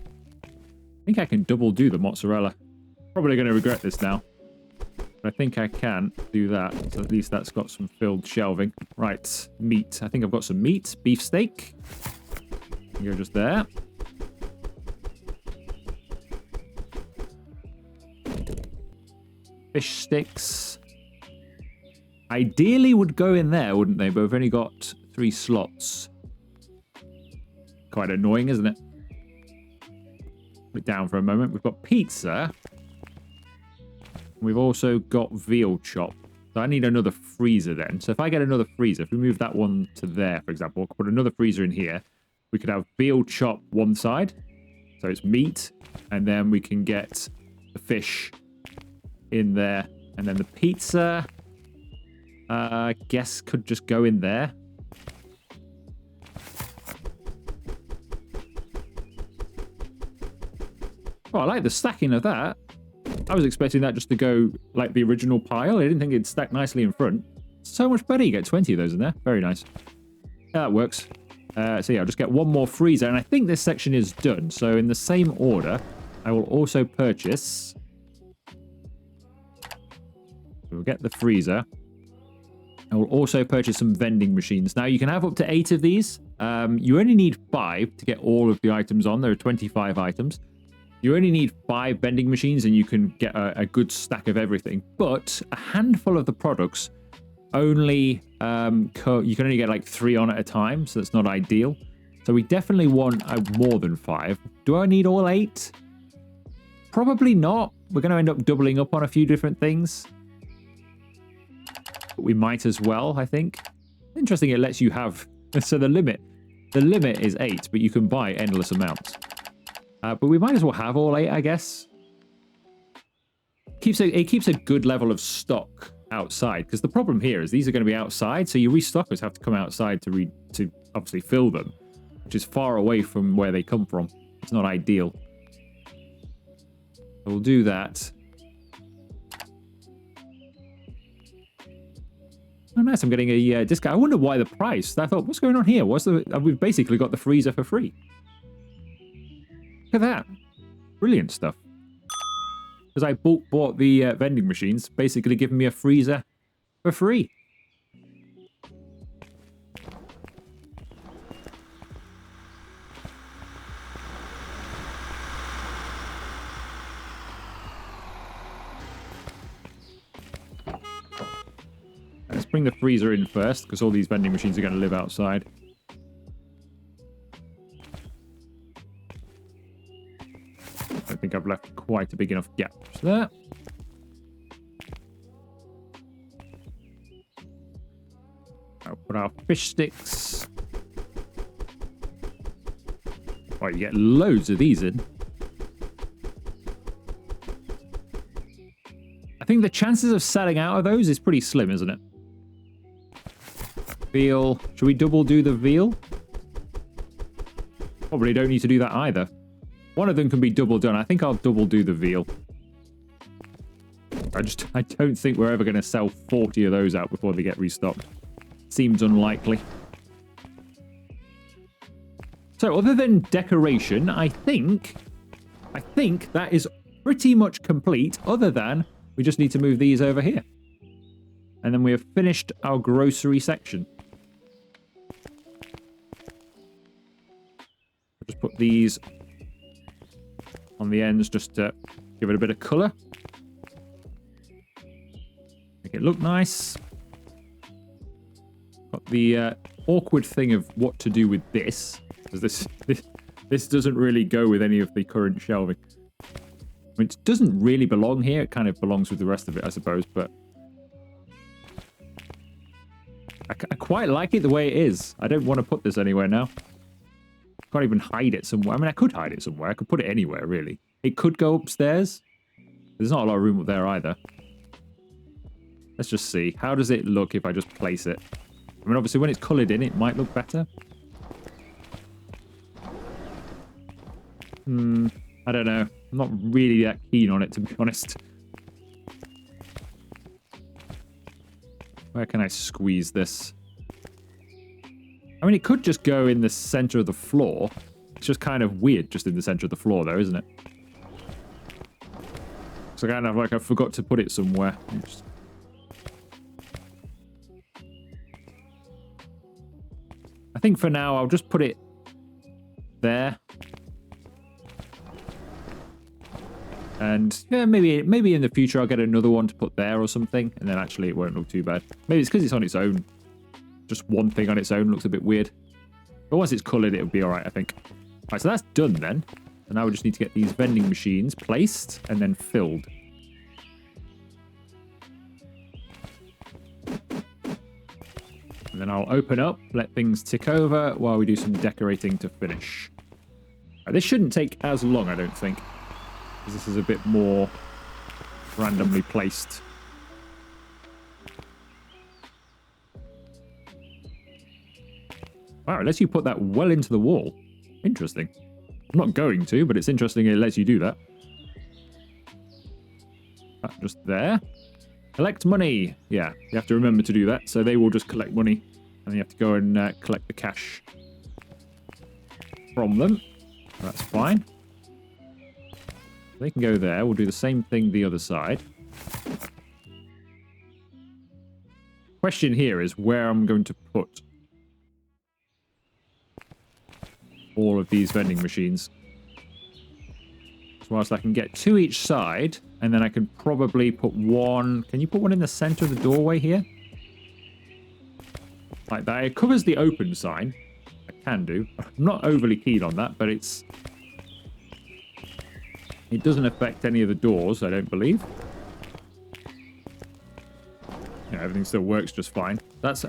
I think I can double do the mozzarella. Probably going to regret this now. But I think I can do that. So at least that's got some filled shelving. Right, meat. I think I've got some meat. Beef steak. Go just there. Fish sticks. Ideally would go in there, wouldn't they? But we've only got 3 slots. Quite annoying, isn't it? Put it down for a moment. We've got pizza. We've also got veal chop. So I need another freezer then. So if I get another freezer, if we move that one to there, for example, put another freezer in here, we could have veal chop one side. So it's meat. And then we can get the fish in there. And then the pizza, I guess, could just go in there. Oh, I like the stacking of that. I was expecting that just to go like the original pile. I didn't think it'd stack nicely in front. So much better. You get 20 of those in there. Very nice. Yeah, that works. So yeah, I'll just get one more freezer. And I think this section is done. So in the same order, I will also purchase... We'll get the freezer. I will also purchase some vending machines. Now, you can have up to 8 of these. You only need 5 to get all of the items on. There are 25 items. You only need 5 vending machines and you can get a good stack of everything. But a handful of the products only... you can only get like 3 on at a time, so that's not ideal. So we definitely want more than 5. Do I need all 8? Probably not. We're going to end up doubling up on a few different things. But we might as well, I think. Interesting, it lets you have... So the limit is 8, but you can buy endless amounts. But we might as well have all 8, I guess. It keeps a good level of stock outside, because the problem here is these are going to be outside, so your restockers have to come outside to obviously fill them, which is far away from where they come from. It's not ideal. So we'll do that. Oh, nice. I'm getting a discount. I wonder why the price. I thought, what's going on here? We've basically got the freezer for free. Look at that. Brilliant stuff. Because I bulk bought the vending machines, basically giving me a freezer for free. Let's bring the freezer in first, because all these vending machines are going to live outside. I think I've left quite a big enough gap there. I'll put our fish sticks. Oh, you get loads of these in. I think the chances of selling out of those is pretty slim, isn't it? Veal. Should we double do the veal? Probably don't need to do that either. One of them can be double done. I think I'll double do the veal. I don't think we're ever going to sell 40 of those out before they get restocked. Seems unlikely. So other than decoration, I think that is pretty much complete, other than we just need to move these over here. And then we have finished our grocery section. I'll just put these on the ends just to give it a bit of colour. Make it look nice. Got the awkward thing of what to do with this, because this doesn't really go with any of the current shelving. I mean, it doesn't really belong here. It kind of belongs with the rest of it, I suppose, but I quite like it the way it is. I don't want to put this anywhere now. Can't even hide it somewhere. I mean, I could hide it somewhere. I could put it anywhere, really. It could go upstairs. There's not a lot of room up there either. Let's just see. How does it look if I just place it? I mean, obviously, when it's coloured in, it might look better. I don't know. I'm not really that keen on it, to be honest. Where can I squeeze this? I mean, it could just go in the center of the floor. It's just kind of weird just in the center of the floor, though, isn't it? So kind of like I forgot to put it somewhere. I think for now, I'll just put it there. And yeah, maybe in the future I'll get another one to put there or something, and then actually it won't look too bad. Maybe it's because it's on its own. Just one thing on its own looks a bit weird. But once it's coloured, it'll be alright, I think. Alright, so that's done then. So now we just need to get these vending machines placed and then filled. And then I'll open up, let things tick over while we do some decorating to finish. This shouldn't take as long, I don't think, because this is a bit more randomly placed. Wow, it lets you put that well into the wall. Interesting. I'm not going to, but it's interesting it lets you do that. just there. Collect money. Yeah, you have to remember to do that. So they will just collect money. And you have to go and collect the cash from them. That's fine. They can go there. We'll do the same thing the other side. Question here is where I'm going to put all of these vending machines. So whilst I can get 2 each side, and then I can probably put one... Can you put one in the center of the doorway here? Like that. It covers the open sign. I can do. I'm not overly keen on that, but it's... It doesn't affect any of the doors, I don't believe. Yeah, everything still works just fine. That's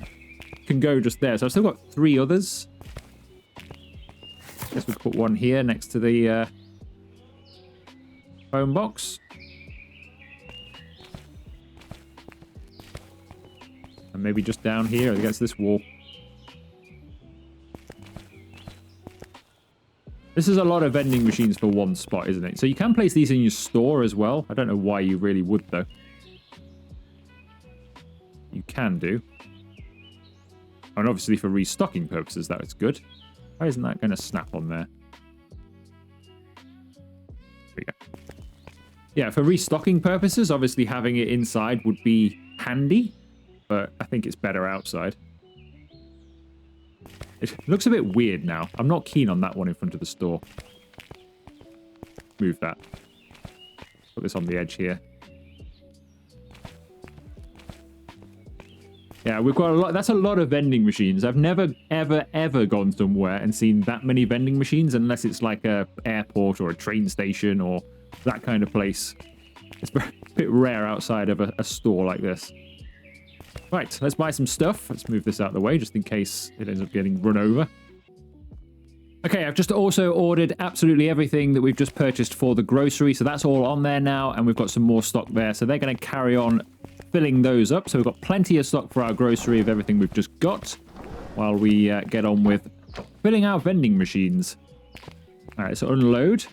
can go just there. So I've still got 3 others. Guess we could put one here next to the phone box. And maybe just down here against this wall. This is a lot of vending machines for one spot, isn't it? So you can place these in your store as well. I don't know why you really would, though. You can do. And obviously for restocking purposes, that is good. Why isn't that going to snap on there? There we go. Yeah, for restocking purposes, obviously having it inside would be handy. But I think it's better outside. It looks a bit weird now. I'm not keen on that one in front of the store. Move that. Put this on the edge here. Yeah, we've got a lot. That's a lot of vending machines. I've never, ever gone somewhere and seen that many vending machines unless it's like a airport or a train station or that kind of place. It's a bit rare outside of a store like this. Right, let's buy some stuff. Let's move this out of the way just in case it ends up getting run over. Okay, I've just also ordered absolutely everything that we've just purchased for the grocery. So that's all on there now, and we've got some more stock there. So they're going to carry on filling those up. So we've got plenty of stock for our grocery of everything we've just got while we get on with filling our vending machines. All right, so unload.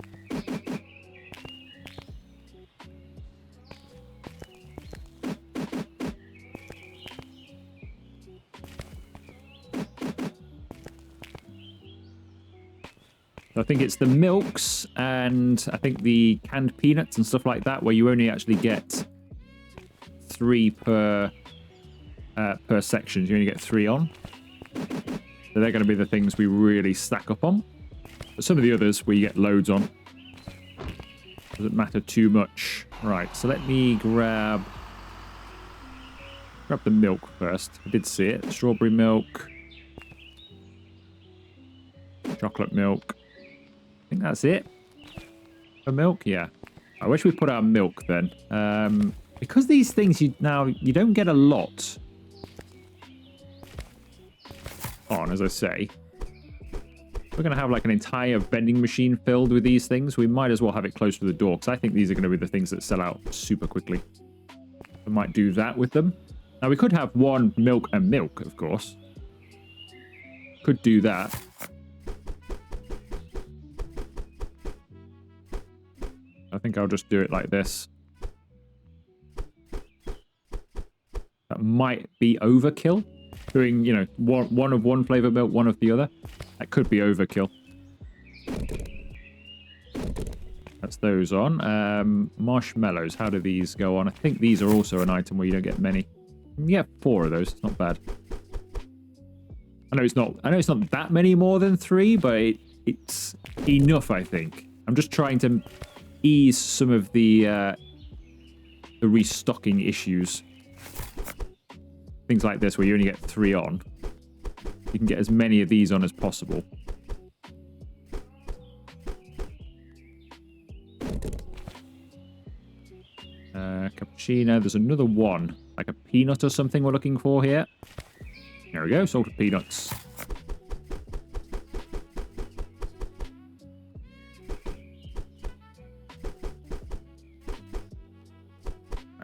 I think it's the milks and I think the canned peanuts and stuff like that, where you only actually get 3 per section. You only get 3 on. So they're going to be the things we really stack up on. But some of the others where you get loads on. Doesn't matter too much. Right, so let me grab the milk first. I did see it. Strawberry milk. Chocolate milk. I think that's it. For milk, yeah. I wish we put our milk then. Because these things, you don't get a lot on, as I say. We're going to have like an entire vending machine filled with these things. We might as well have it close to the door, because I think these are going to be the things that sell out super quickly. We might do that with them. Now, we could have one milk and milk, of course. Could do that. I think I'll just do it like this. That might be overkill. Doing, you know, one of one flavor milk, one of the other. That could be overkill. That's those on. Marshmallows, how do these go on? I think these are also an item where you don't get many. You get 4 of those. It's not bad. I know it's not that many more than 3, but it's enough, I think. I'm just trying to ease some of the restocking issues. Things like this where you only get 3 on. You can get as many of these on as possible. Cappuccino. There's another one. Like a peanut or something we're looking for here. There we go. Salted peanuts.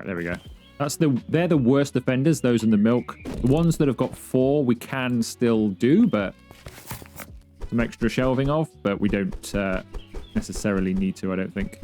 There we go. They're the worst offenders, those in the milk. The ones that have got 4 we can still do, but some extra shelving of, but we don't necessarily need to, I don't think.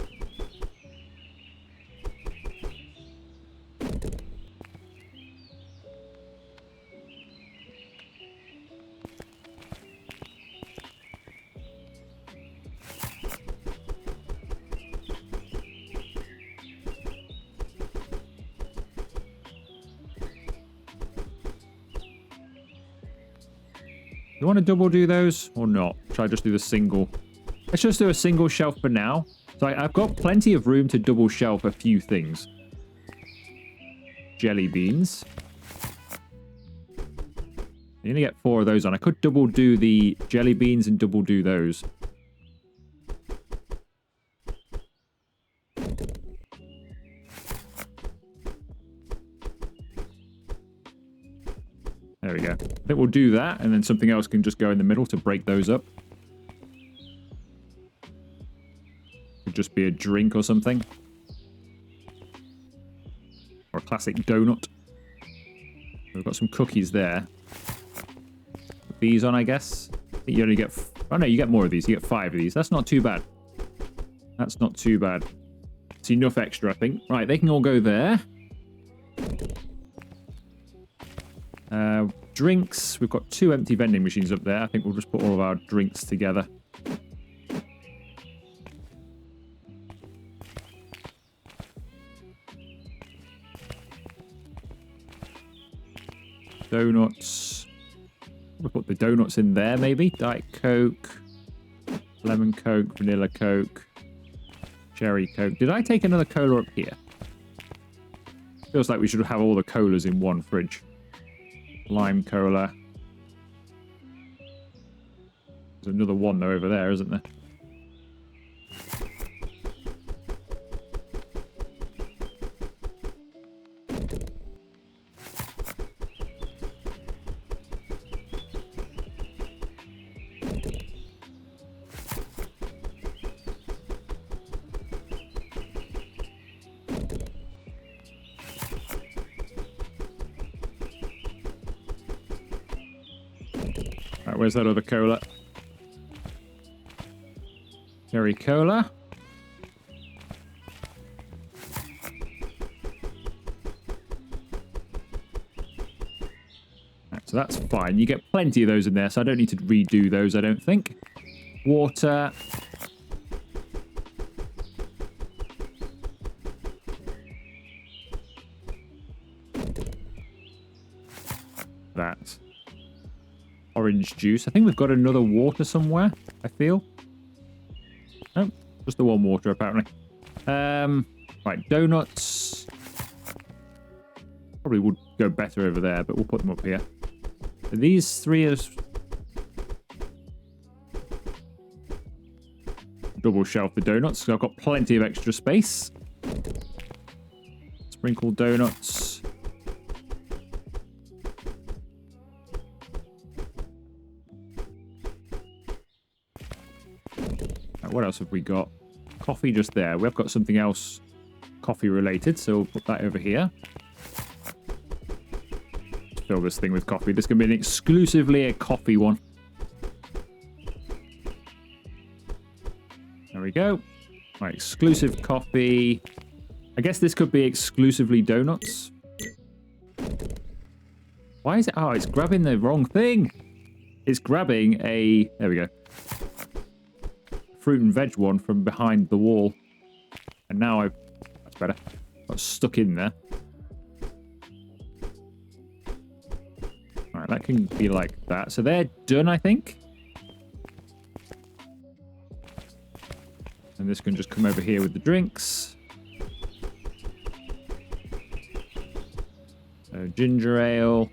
you want to double do those or not? Should I just do the single? Let's just do a single shelf for now. So I've got plenty of room to double shelf a few things. Jelly beans. You only get 4 of those on. I could double do the jelly beans and double do those. There we go. I think we'll do that, and then something else can just go in the middle to break those up. Could just be a drink or something. Or a classic donut. We've got some cookies there. Put these on, I guess. I think you only get... Oh, no, you get more of these. You get 5 of these. That's not too bad. That's not too bad. It's enough extra, I think. Right, they can all go there. Drinks. We've got 2 empty vending machines up there. I think we'll just put all of our drinks together. Donuts. We'll put the donuts in there, maybe. Diet Coke, lemon Coke, vanilla Coke, cherry Coke. Did I take another cola up here? Feels like we should have all the colas in one fridge. Lime cola. There's another one though over there, isn't there? Where's that other cola? Cherry cola. Right, so that's fine. You get plenty of those in there, so I don't need to redo those, I don't think. Water. That. Orange juice. I think we've got another water somewhere, I feel. Oh, just the one water, apparently. Right, donuts. Probably would go better over there, but we'll put them up here. So these 3 are... Double shelf the donuts, so I've got plenty of extra space. Sprinkle donuts. What else have we got? Coffee just there. We've got something else coffee related, so we'll put that over here. Fill this thing with coffee. This is going to be exclusively a coffee one. There we go. Right, exclusive coffee. I guess this could be exclusively donuts. Why is it? Oh, it's grabbing the wrong thing. It's grabbing a... There we go. Fruit and veg one from behind the wall. And now I've... That's better. Got stuck in there. Alright, that can be like that. So they're done, I think. And this can just come over here with the drinks. So ginger ale.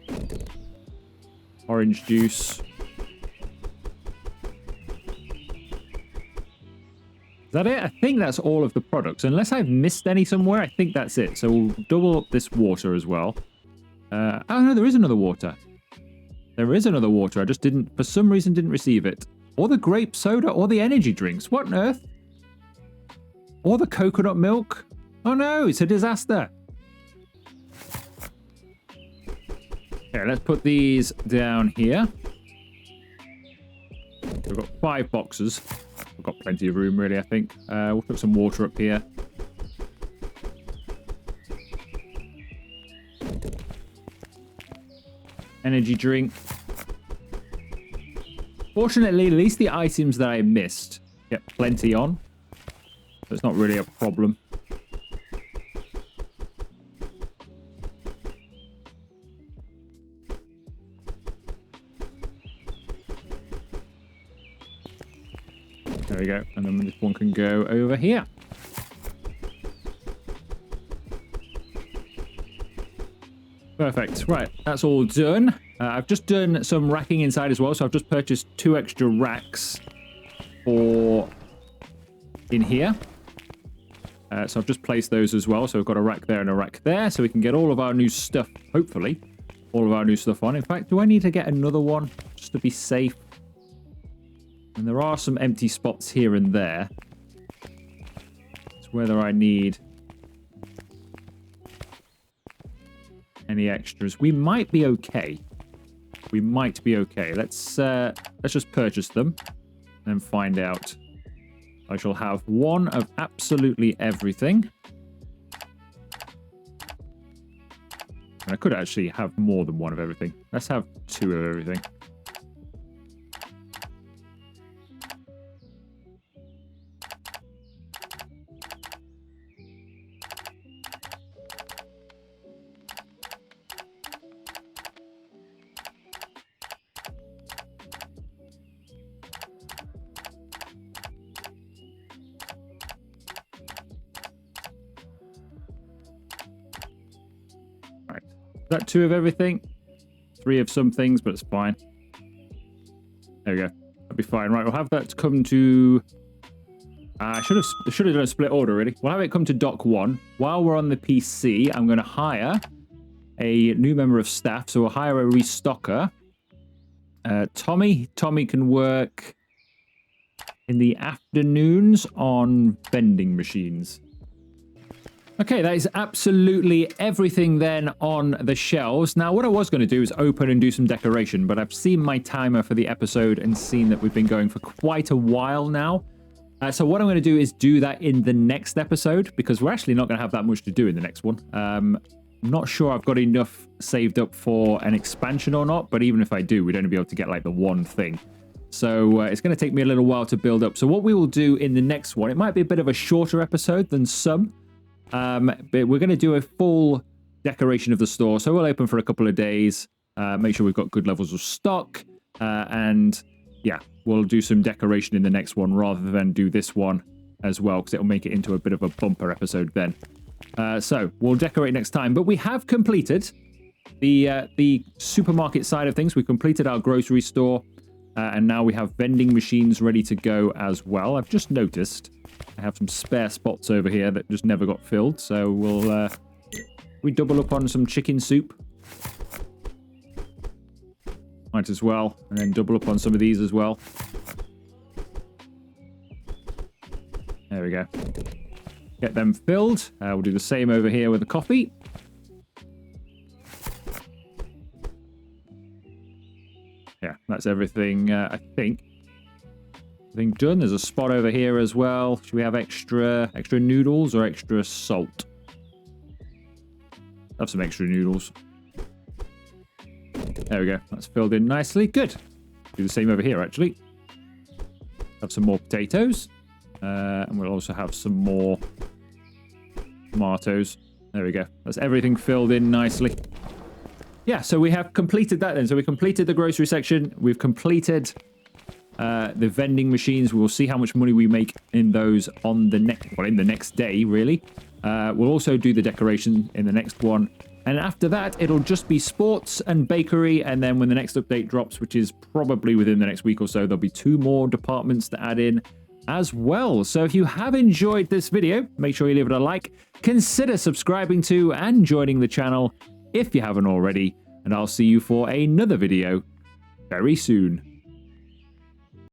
Orange juice. Is that it? I think that's all of the products. Unless I've missed any somewhere, I think that's it. So we'll double up this water as well. Oh no, there is another water. There is another water. I just didn't, for some reason, didn't receive it. Or the grape soda, or the energy drinks. What on earth? Or the coconut milk. Oh no, it's a disaster. Okay, let's put these down here. We've got 5 boxes. We've got plenty of room, really, I think. We'll put some water up here. Energy drink. Fortunately, at least the items that I missed get plenty on. So it's not really a problem. There we go. And then this one can go over here. Perfect. Right, that's all done. I've just done some racking inside as well, so I've just purchased 2 extra racks for in here. So I've just placed those as well. So we've got a rack there and a rack there, so we can get all of our new stuff, hopefully, all of our new stuff on. In fact, do I need to get another one just to be safe? And there are some empty spots here and there. It's whether I need any extras. We might be okay. We might be okay. Let's just purchase them and then find out. I shall have 1 of absolutely everything. And I could actually have more than 1 of everything. Let's have 2 of everything. Is that 2 of everything? 3 of some things, but it's fine. There we go. That'll be fine. Right, we'll have that come to... I should have done a split order, really. We'll have it come to Dock 1. While we're on the PC, I'm going to hire a new member of staff. So we'll hire a restocker. Tommy. Tommy can work in the afternoons on vending machines. Okay, that is absolutely everything then on the shelves. Now, what I was going to do is open and do some decoration, but I've seen my timer for the episode and seen that we've been going for quite a while now. So what I'm going to do is do that in the next episode, because we're actually not going to have that much to do in the next one. I'm not sure I've got enough saved up for an expansion or not, but even if I do, we'd only be able to get like the one thing. So it's going to take me a little while to build up. So what we will do in the next one, it might be a bit of a shorter episode than some. But we're going to do a full decoration of the store. So we'll open for a couple of days, make sure we've got good levels of stock. And yeah, we'll do some decoration in the next one rather than do this one as well, because it'll make it into a bit of a bumper episode then. So we'll decorate next time. But we have completed the supermarket side of things. We completed our grocery store. And now we have vending machines ready to go as well. I've just noticed I have some spare spots over here that just never got filled. So we double up on some chicken soup. Might as well. And then double up on some of these as well. There we go. Get them filled. We'll do the same over here with the coffee. Yeah, that's everything, I think. Everything done. There's a spot over here as well. Should we have extra noodles or extra salt? Have some extra noodles. There we go. That's filled in nicely. Good. Do the same over here, actually. Have some more potatoes. And we'll also have some more tomatoes. There we go. That's everything filled in nicely. Yeah, so we have completed that then. So we completed the grocery section. We've completed the vending machines. We'll see how much money we make in those on the next day, really. We'll also do the decoration in the next one. And after that, it'll just be sports and bakery. And then when the next update drops, which is probably within the next week or so, there'll be 2 more departments to add in as well. So if you have enjoyed this video, make sure you leave it a like. Consider subscribing to and joining the channel if you haven't already, and I'll see you for another video very soon.